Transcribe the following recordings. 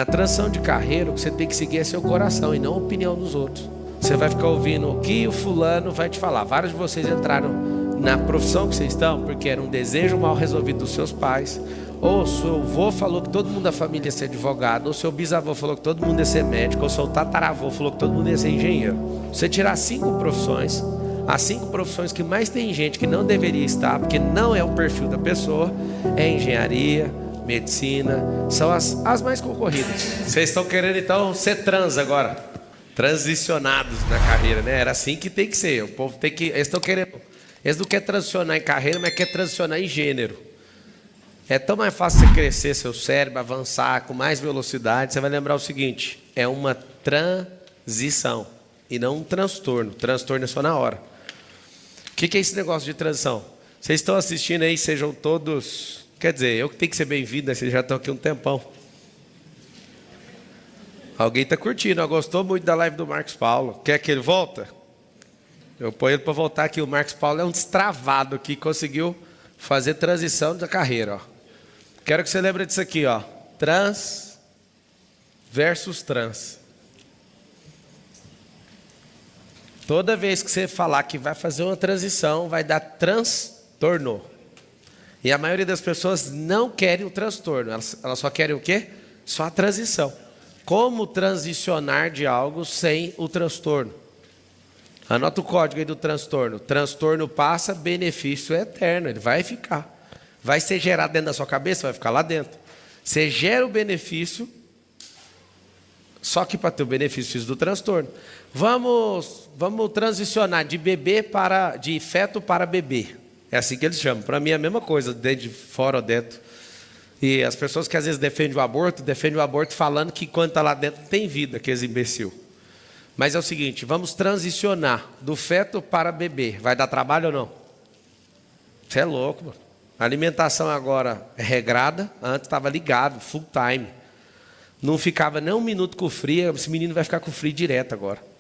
Na transição de carreira, o que você tem que seguir é seu coração e não a opinião dos outros. Você vai ficar ouvindo o que o fulano vai te falar. Vários de vocês entraram na profissão que vocês estão porque era um desejo mal resolvido dos seus pais. Ou seu avô falou que todo mundo da família ia ser advogado. Ou seu bisavô falou que todo mundo ia ser médico. Ou seu tataravô falou que todo mundo ia ser engenheiro. Você tirar 5 profissões, as 5 profissões que mais tem gente que não deveria estar, porque não é o perfil da pessoa, é engenharia, medicina, são as mais concorridas. Vocês estão querendo então ser trans agora, transicionados na carreira, né? Era assim que tem que ser. O povo tem que, eles estão querendo, eles não querem transicionar em carreira, mas querem transicionar em gênero. É tão mais fácil você crescer seu cérebro, avançar com mais velocidade. Você vai lembrar o seguinte: é uma transição e não um transtorno. Transtorno é só na hora. O que é esse negócio de transição? Vocês estão assistindo aí, sejam todos... Quer dizer, eu que tenho que ser bem-vindo, né? Vocês já estão aqui um tempão. Alguém está curtindo, gostou muito da live do Marcos Paulo. Quer que ele volta? Eu ponho ele para voltar aqui. O Marcos Paulo é um destravado que conseguiu fazer transição da carreira. Ó. Quero que você lembre disso aqui, ó. Trans versus trans. Toda vez que você falar que vai fazer uma transição, vai dar transtorno. E a maioria das pessoas não querem o transtorno, elas só querem o quê? Só a transição. Como transicionar de algo sem o transtorno? Anota o código aí do transtorno. Transtorno passa, benefício é eterno, ele vai ficar. Vai ser gerado dentro da sua cabeça, vai ficar lá dentro. Você gera o benefício, só que para ter o benefício do transtorno. Vamos transicionar de feto para bebê. É assim que eles chamam. Para mim é a mesma coisa, dentro de fora ou dentro. E as pessoas que às vezes defendem o aborto falando que quando está lá dentro tem vida, aqueles imbecil. Mas é o seguinte, vamos transicionar do feto para bebê. Vai dar trabalho ou não? Você é louco, mano. A alimentação agora é regrada, antes estava ligado, full time. Não ficava nem um minuto com frio, esse menino vai ficar com frio direto agora.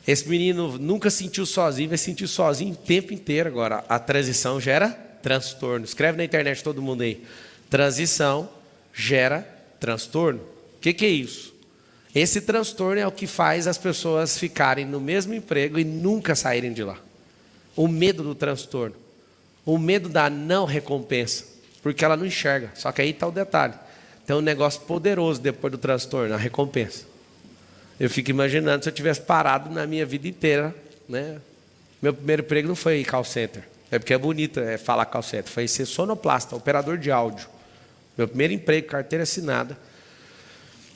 Esse menino nunca sentiu sozinho, vai sentir sozinho o tempo inteiro agora. A transição gera transtorno. Escreve na internet todo mundo aí. Transição gera transtorno. O que é isso? Esse transtorno é o que faz as pessoas ficarem no mesmo emprego e nunca saírem de lá. O medo do transtorno. O medo da não recompensa. Porque ela não enxerga. Só que aí está o detalhe. Tem um negócio poderoso depois do transtorno, a recompensa. Eu fico imaginando se eu tivesse parado na minha vida inteira, né? Meu primeiro emprego não foi call center. É porque é bonito falar call center. Foi ser sonoplasta, operador de áudio. Meu primeiro emprego, carteira assinada.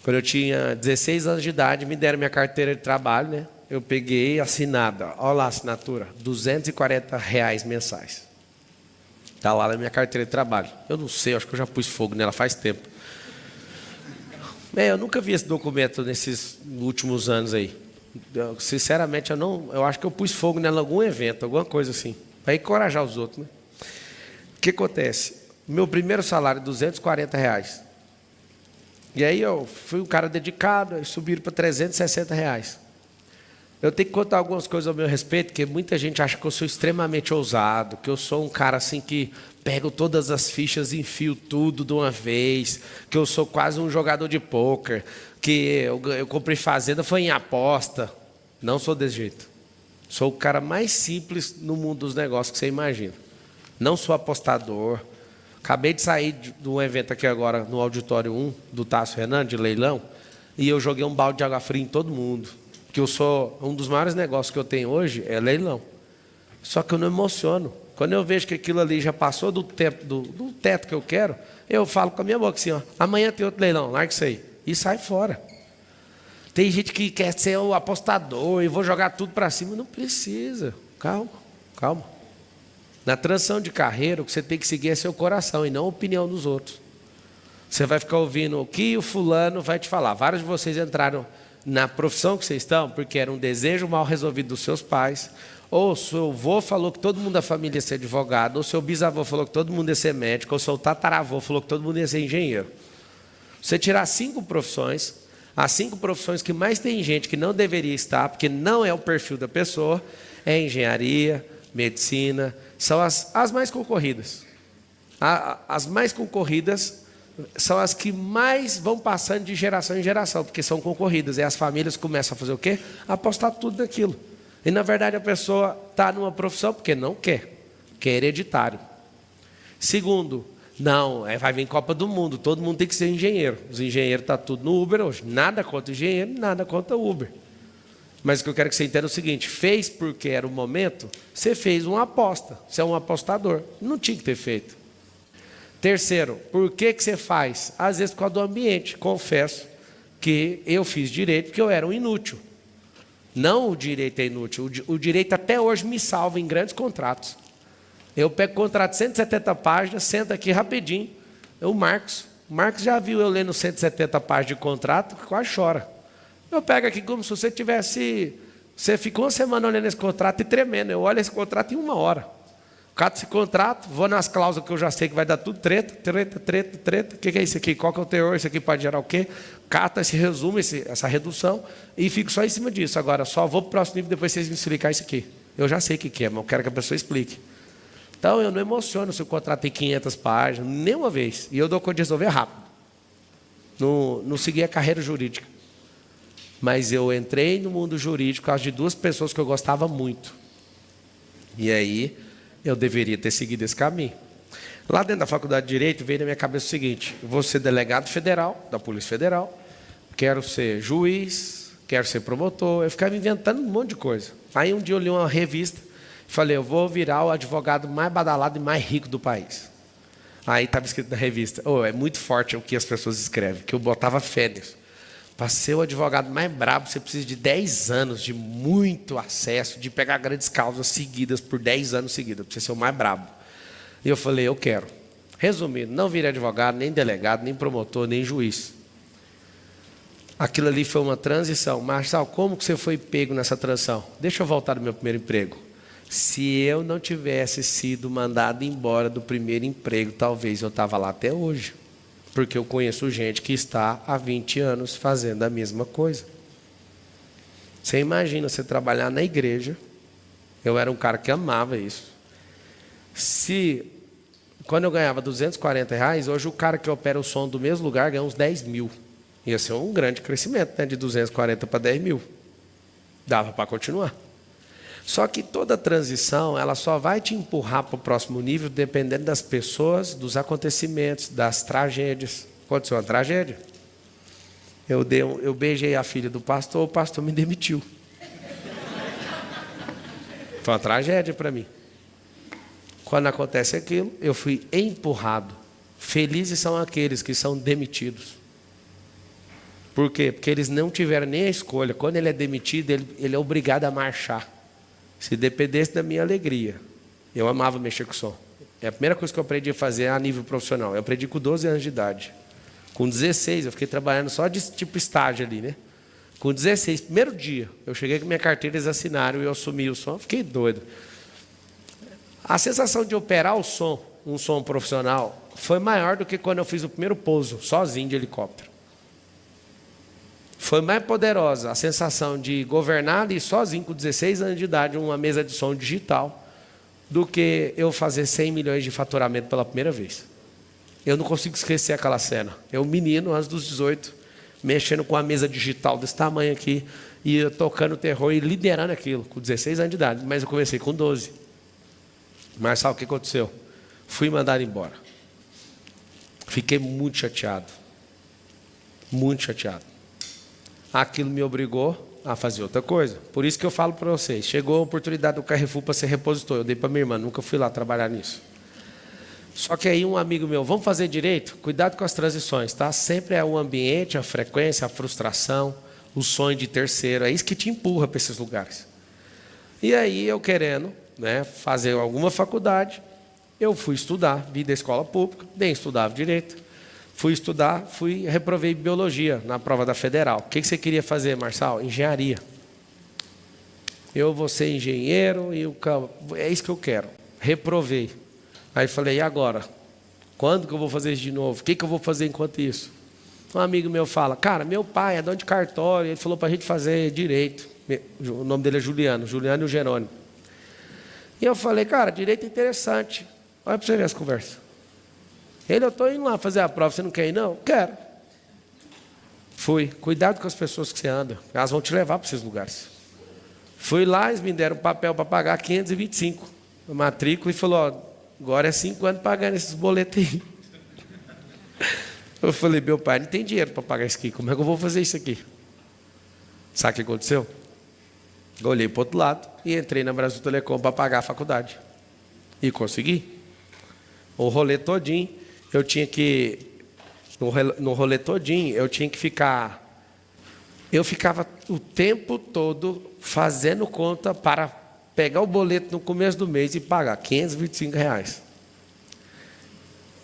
Quando eu tinha 16 anos de idade, me deram minha carteira de trabalho, né? Eu peguei assinada. Olha lá a assinatura. R$ 240 mensais. Está lá na minha carteira de trabalho. Eu não sei, acho que eu já pus fogo nela faz tempo. Eu nunca vi esse documento nesses últimos anos aí. Sinceramente, eu acho que eu pus fogo nela em algum evento, alguma coisa assim, para encorajar os outros. Né? O que acontece? Meu primeiro salário, R$ 240. E aí eu fui um cara dedicado, e subiram para R$ 360. Eu tenho que contar algumas coisas ao meu respeito, porque muita gente acha que eu sou extremamente ousado, que eu sou um cara assim que pego todas as fichas e enfio tudo de uma vez, que eu sou quase um jogador de pôquer, que eu comprei fazenda, foi em aposta. Não sou desse jeito. Sou o cara mais simples no mundo dos negócios que você imagina. Não sou apostador. Acabei de sair de um evento aqui agora, no Auditório 1, do Tássio Renan, de leilão, e eu joguei um balde de água fria em todo mundo. Que eu sou, um dos maiores negócios que eu tenho hoje é leilão. Só que eu não emociono. Quando eu vejo que aquilo ali já passou do teto que eu quero, eu falo com a minha boca assim, ó, amanhã tem outro leilão, larga isso aí. E sai fora. Tem gente que quer ser o apostador e vou jogar tudo para cima. Não precisa. Calma, calma. Na transição de carreira, o que você tem que seguir é seu coração e não a opinião dos outros. Você vai ficar ouvindo o que o fulano vai te falar. Vários de vocês entraram na profissão que vocês estão porque era um desejo mal resolvido dos seus pais. Ou seu avô falou que todo mundo da família ia ser advogado, ou seu bisavô falou que todo mundo ia ser médico, ou seu tataravô falou que todo mundo ia ser engenheiro. Você tirar 5 profissões, as 5 profissões que mais tem gente que não deveria estar, porque não é o perfil da pessoa, é engenharia, medicina, são as mais concorridas. As mais concorridas são as que mais vão passando de geração em geração, porque são concorridas. E as famílias começam a fazer o quê? Apostar tudo naquilo. E na verdade a pessoa está numa profissão porque não quer, que é hereditário. Segundo, não, vai vir Copa do Mundo, todo mundo tem que ser engenheiro. Os engenheiros estão tudo no Uber hoje. Nada contra engenheiro, nada contra Uber. Mas o que eu quero que você entenda é o seguinte: fez porque era o momento, você fez uma aposta, você é um apostador. Não tinha que ter feito. Terceiro, por que você faz? Às vezes por causa do ambiente. Confesso que eu fiz direito porque eu era um inútil. Não o direito é inútil, o direito até hoje me salva em grandes contratos. Eu pego contrato de 170 páginas, sento aqui rapidinho. O Marcos já viu eu lendo 170 páginas de contrato, quase chora. Eu pego aqui como se você tivesse... Você ficou uma semana olhando esse contrato e tremendo. Eu olho esse contrato em 1 hora. Cato esse contrato, vou nas cláusulas que eu já sei que vai dar tudo treta. O que é isso aqui? Qual que é o teor? Isso aqui pode gerar o quê? Cato esse resumo, essa redução, e fico só em cima disso. Agora, só vou para o próximo nível, depois vocês me explicar isso aqui. Eu já sei o que é, mas eu quero que a pessoa explique. Então, eu não emociono se o contrato tem 500 páginas, nenhuma vez. E eu dou conta de resolver rápido. Não segui a carreira jurídica. Mas eu entrei no mundo jurídico por causa de 2 pessoas que eu gostava muito. E aí, eu deveria ter seguido esse caminho. Lá dentro da faculdade de Direito, veio na minha cabeça o seguinte: vou ser delegado federal, da Polícia Federal, quero ser juiz, quero ser promotor. Eu ficava inventando um monte de coisa. Aí um dia eu li uma revista e falei, eu vou virar o advogado mais badalado e mais rico do país. Aí estava escrito na revista, é muito forte o que as pessoas escrevem, que eu botava fé nisso. Para ser o advogado mais brabo, você precisa de 10 anos de muito acesso, de pegar grandes causas seguidas por 10 anos seguidos, para você ser o mais brabo. E eu falei, eu quero. Resumindo, não virei advogado, nem delegado, nem promotor, nem juiz. Aquilo ali foi uma transição. Marçal, como que você foi pego nessa transição? Deixa eu voltar do meu primeiro emprego. Se eu não tivesse sido mandado embora do primeiro emprego, talvez eu estava lá até hoje. Porque eu conheço gente que está há 20 anos fazendo a mesma coisa. Você imagina você trabalhar na igreja. Eu era um cara que amava isso. Quando eu ganhava R$240, hoje o cara que opera o som do mesmo lugar ganha uns 10 mil. Ia ser um grande crescimento, né? De 240 para 10 mil. Dava para continuar. Só que toda transição, ela só vai te empurrar para o próximo nível dependendo das pessoas, dos acontecimentos, das tragédias. Aconteceu uma tragédia. Eu beijei a filha do pastor, o pastor me demitiu. Foi uma tragédia para mim. Quando acontece aquilo, eu fui empurrado. Felizes são aqueles que são demitidos. Por quê? Porque eles não tiveram nem a escolha. Quando ele é demitido, ele é obrigado a marchar. Se dependesse da minha alegria. Eu amava mexer com som. É a primeira coisa que eu aprendi a fazer a nível profissional. Eu aprendi com 12 anos de idade. Com 16, eu fiquei trabalhando só de tipo estágio ali, né? Com 16, primeiro dia, eu cheguei com minha carteira, eles assinaram e eu assumi o som. Fiquei doido. A sensação de operar o som, um som profissional, foi maior do que quando eu fiz o primeiro pouso, sozinho de helicóptero. Foi mais poderosa a sensação de governar ali sozinho, com 16 anos de idade, uma mesa de som digital, do que eu fazer 100 milhões de faturamento pela primeira vez. Eu não consigo esquecer aquela cena. Eu, menino, antes dos 18, mexendo com a mesa digital desse tamanho aqui, e eu tocando terror e liderando aquilo, com 16 anos de idade, mas eu comecei com 12. Mas sabe o que aconteceu? Fui mandado embora. Fiquei muito chateado. Muito chateado. Aquilo me obrigou a fazer outra coisa. Por isso que eu falo para vocês, chegou a oportunidade do Carrefour para ser repositor. Eu dei para minha irmã, nunca fui lá trabalhar nisso. Só que aí um amigo meu, vamos fazer direito? Cuidado com as transições, tá? Sempre é o ambiente, a frequência, a frustração, o sonho de terceiro. É isso que te empurra para esses lugares. E aí eu querendo, né, fazer alguma faculdade, eu fui estudar, vim da escola pública, nem estudava direito. Fui estudar, reprovei biologia na prova da federal. O que você queria fazer, Marçal? Engenharia. Eu vou ser engenheiro e é isso que eu quero. Reprovei. Aí falei, e agora? Quando que eu vou fazer isso de novo? O que eu vou fazer enquanto isso? Um amigo meu fala, cara, meu pai é dono de cartório, ele falou para a gente fazer direito. O nome dele é Juliano e o Jerônimo. E eu falei, cara, direito é interessante. Olha para você ver as conversas. Eu estou indo lá fazer a prova, você não quer ir não? Quero. Fui. Cuidado com as pessoas que você anda, elas vão te levar para esses lugares. Fui lá, eles me deram um papel para pagar 525, a matrícula, e falou, ó, agora é 5 anos pagando esses boletos aí. Eu falei, meu pai não tem dinheiro para pagar isso aqui, como é que eu vou fazer isso aqui? Sabe o que aconteceu? Eu olhei para o outro lado e entrei na Brasil Telecom para pagar a faculdade. E consegui. O rolê todinho, eu tinha que... No rolê todinho, eu tinha que ficar... Eu ficava o tempo todo fazendo conta para pegar o boleto no começo do mês e pagar R$525.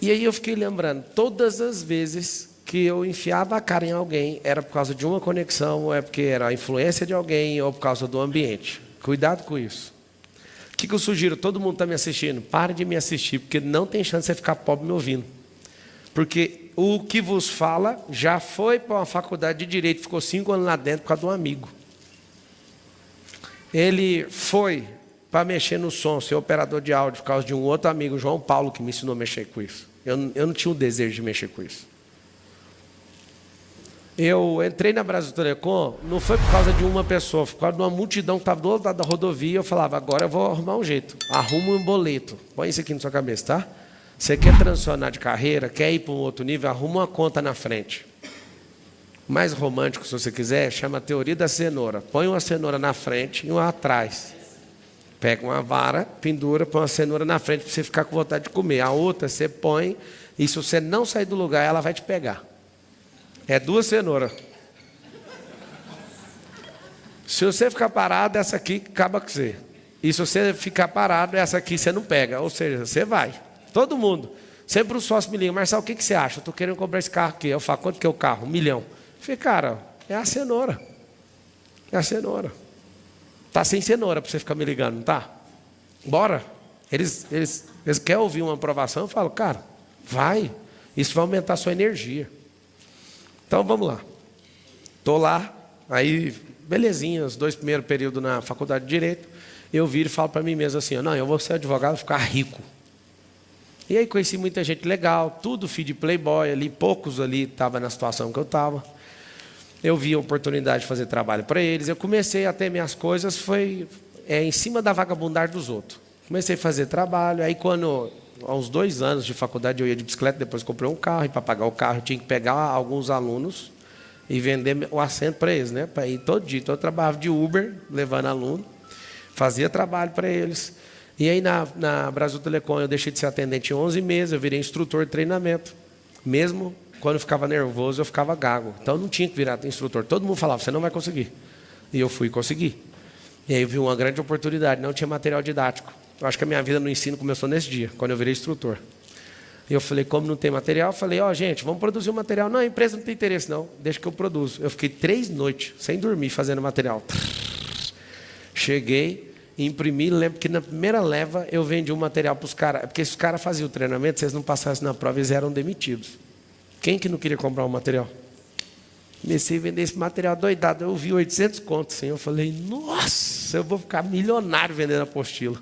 E aí eu fiquei lembrando, todas as vezes que eu enfiava a cara em alguém, era por causa de uma conexão, ou é porque era a influência de alguém, ou por causa do ambiente. Cuidado com isso. O que eu sugiro? Todo mundo está me assistindo. Pare de me assistir, porque não tem chance de você ficar pobre me ouvindo. Porque o que vos fala já foi para uma faculdade de Direito, ficou 5 anos lá dentro por causa de um amigo. Ele foi para mexer no som, ser operador de áudio, por causa de um outro amigo, João Paulo, que me ensinou a mexer com isso. Eu não tinha o desejo de mexer com isso. Eu entrei na Brasil Telecom, não foi por causa de uma pessoa, foi por causa de uma multidão que estava do outro lado da rodovia. Eu falava, agora eu vou arrumar um jeito. Arruma um boleto. Põe isso aqui na sua cabeça, tá? Você quer transicionar de carreira, quer ir para um outro nível, arruma uma conta na frente. Mais romântico, se você quiser, chama a teoria da cenoura. Põe uma cenoura na frente e uma atrás. Pega uma vara, pendura, põe uma cenoura na frente para você ficar com vontade de comer. A outra você põe, e se você não sair do lugar, ela vai te pegar. É 2 cenouras. Se você ficar parado, essa aqui acaba com você. E se você ficar parado, essa aqui você não pega. Ou seja, você vai. Todo mundo. Sempre o sócio me liga, Marcelo, o que você acha? Eu estou querendo comprar esse carro aqui. Eu falo, quanto que é o carro? 1 milhão. Eu falei, cara, é a cenoura. É a cenoura. Está sem cenoura para você ficar me ligando, não está? Bora. Eles querem ouvir uma aprovação. Eu falo, cara, vai. Isso vai aumentar a sua energia. Então, vamos lá. Estou lá, aí, belezinha, os 2 primeiros períodos na faculdade de Direito, eu viro e falo para mim mesmo assim, não, eu vou ser advogado e ficar rico. E aí conheci muita gente legal, tudo filho de playboy ali, poucos ali estavam na situação que eu estava. Eu vi a oportunidade de fazer trabalho para eles, eu comecei a ter minhas coisas, foi em cima da vagabundagem dos outros. Comecei a fazer trabalho, aí quando... Há uns 2 anos de faculdade eu ia de bicicleta, depois comprei um carro, e para pagar o carro eu tinha que pegar alguns alunos e vender o assento para eles, né? Para ir todo dia. Então eu trabalhava de Uber, levando aluno, fazia trabalho para eles. E aí na Brasil Telecom eu deixei de ser atendente em 11 meses, eu virei instrutor de treinamento. Mesmo quando eu ficava nervoso, eu ficava gago. Então eu não tinha que virar instrutor. Todo mundo falava, você não vai conseguir. E eu fui conseguir. E aí eu vi uma grande oportunidade, não tinha material didático. Eu acho que a minha vida no ensino começou nesse dia, quando eu virei instrutor. E eu falei, como não tem material, eu falei, gente, vamos produzir um material. Não, a empresa não tem interesse não, deixa que eu produzo. Eu fiquei 3 noites, sem dormir, fazendo material. Cheguei, imprimi, lembro que na primeira leva eu vendi um material para os caras, porque se os caras faziam o treinamento, se eles não passassem na prova, eles eram demitidos. Quem que não queria comprar um material? Comecei a vender esse material doidado, eu vi 800 contos, assim, eu falei, nossa, eu vou ficar milionário vendendo apostila.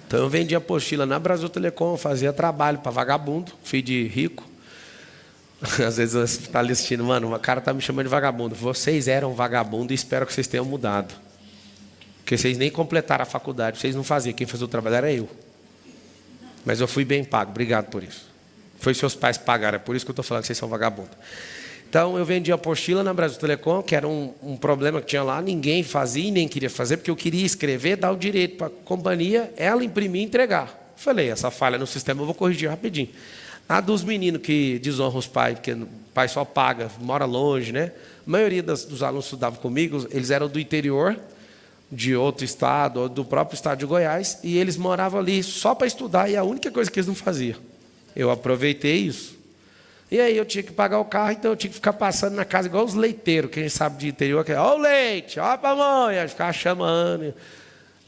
Então eu vendia apostila na Brasil Telecom, fazia trabalho para vagabundo, filho de rico. Às vezes você está ali assistindo, mano, o cara está me chamando de vagabundo. Vocês eram vagabundo e espero que vocês tenham mudado. Porque vocês nem completaram a faculdade, vocês não faziam, quem fazia o trabalho era eu. Mas eu fui bem pago, obrigado por isso. Foi seus pais pagaram, é por isso que eu estou falando que vocês são vagabundos. Então eu vendia apostila na Brasil Telecom, que era um problema que tinha lá, ninguém fazia e nem queria fazer, porque eu queria escrever, dar o direito para a companhia, ela imprimir e entregar. Falei, essa falha no sistema eu vou corrigir rapidinho. A dos meninos que desonram os pais, porque o pai só paga, mora longe, né? A maioria dos alunos que estudavam comigo, eles eram do interior, de outro estado, ou do próprio estado de Goiás, e eles moravam ali só para estudar, e a única coisa que eles não faziam. Eu aproveitei isso. E aí eu tinha que pagar o carro, então eu tinha que ficar passando na casa igual os leiteiros, que a gente sabe de interior, que é, ó o leite, ó a pamonha, ficar chamando.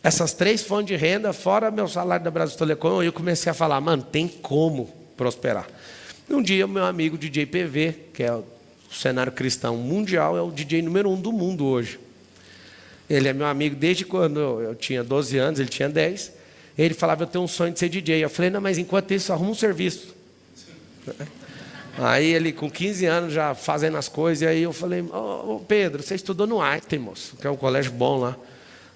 Essas 3 fontes de renda, fora meu salário da Brasil Telecom, eu comecei a falar, mano, tem como prosperar. Um dia, o meu amigo DJ PV, que é o cenário cristão mundial, é o DJ número 1 do mundo hoje. Ele é meu amigo desde quando eu tinha 12 anos, ele tinha 10. Ele falava, eu tenho um sonho de ser DJ. Eu falei, não, mas enquanto isso, arruma um serviço. Aí ele, com 15 anos, já fazendo as coisas. E aí eu falei, ô Pedro, você estudou no Einstein, moço, que é um colégio bom lá.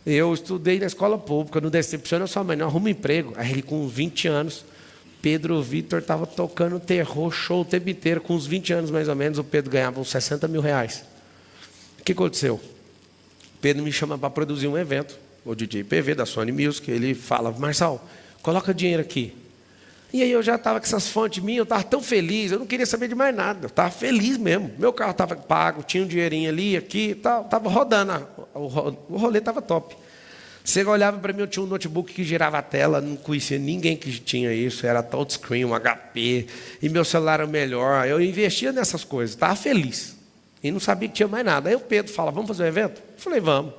Eu estudei na escola pública, não decepciona sua mãe, não arruma emprego. Aí ele, com 20 anos, Pedro Vitor estava tocando terror, show o tempo inteiro. Com uns 20 anos, mais ou menos, o Pedro ganhava uns 60 mil reais. O que aconteceu? Pedro me chama para produzir um evento, o DJ PV da Sony Music. Ele fala, Marçal, coloca dinheiro aqui. E aí eu já estava com essas fontes minhas, eu estava tão feliz, eu não queria saber de mais nada, eu estava feliz mesmo. Meu carro estava pago, tinha um dinheirinho ali, aqui, estava rodando, o rolê estava top. Você olhava para mim, eu tinha um notebook que girava a tela, não conhecia ninguém que tinha isso, era touchscreen, um HP, e meu celular era o melhor. Eu investia nessas coisas, estava feliz. E não sabia que tinha mais nada. Aí o Pedro fala, vamos fazer um evento? Eu falei, vamos.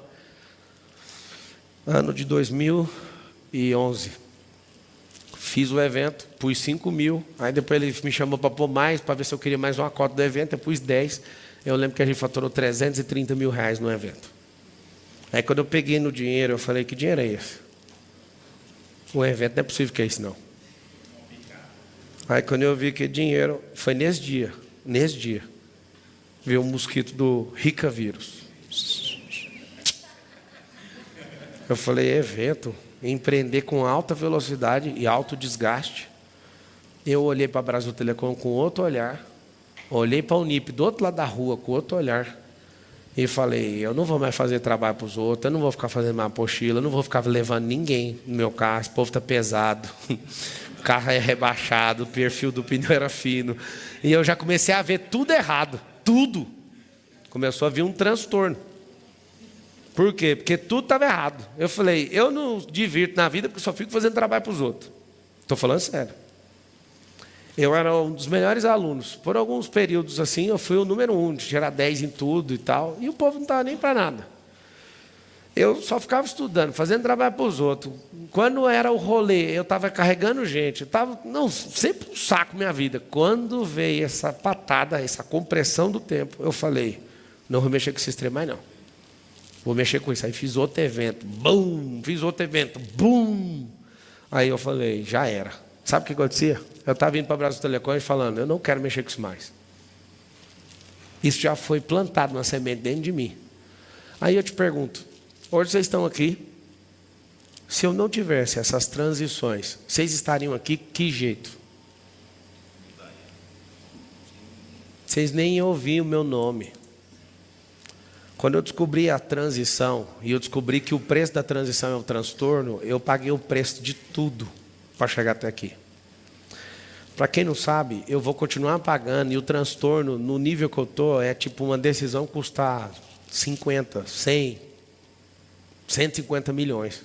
Ano de 2011. Fiz o evento, pus 5 mil. Aí depois ele me chamou para pôr mais, para ver se eu queria mais uma cota do evento. Eu pus 10. Eu lembro que a gente faturou 330 mil reais no evento. Aí quando eu peguei no dinheiro, eu falei, que dinheiro é esse? O evento não é possível que é isso, não. Aí quando eu vi que dinheiro, foi nesse dia, veio um mosquito do Rica vírus. Eu falei, evento, empreender com alta velocidade e alto desgaste. Eu olhei para a Brasil Telecom com outro olhar, olhei para a Unip do outro lado da rua com outro olhar, e falei, eu não vou mais fazer trabalho para os outros, eu não vou ficar fazendo uma apostila, eu não vou ficar levando ninguém no meu carro, esse povo está pesado, o carro é rebaixado, o perfil do pneu era fino. E eu já comecei a ver tudo errado, tudo. Começou a vir um transtorno. Por quê? Porque tudo estava errado. Eu falei, eu não divirto na vida porque só fico fazendo trabalho para os outros. Estou falando sério. Eu era um dos melhores alunos. Por alguns períodos assim, eu fui o número 1, de tirar 10 em tudo e tal. E o povo não estava nem para nada. Eu só ficava estudando, fazendo trabalho para os outros. Quando era o rolê, eu estava carregando gente. Eu estava, não, sempre um saco minha vida. Quando veio essa patada, essa compressão do tempo, eu falei, não vou mexer com esse extremo mais não. Vou mexer com isso. Aí fiz outro evento. Bum! Fiz outro evento. Bum! Aí eu falei, já era. Sabe o que acontecia? Eu estava indo para a Brasil Telecom falando, eu não quero mexer com isso mais. Isso já foi plantado uma semente dentro de mim. Aí eu te pergunto, hoje vocês estão aqui, se eu não tivesse essas transições, vocês estariam aqui que jeito? Vocês nem ouviam o meu nome. Quando eu descobri a transição, e eu descobri que o preço da transição é o transtorno, eu paguei o preço de tudo para chegar até aqui. Para quem não sabe, eu vou continuar pagando, e o transtorno, no nível que eu estou, é tipo uma decisão custar 50, 100, 150 milhões.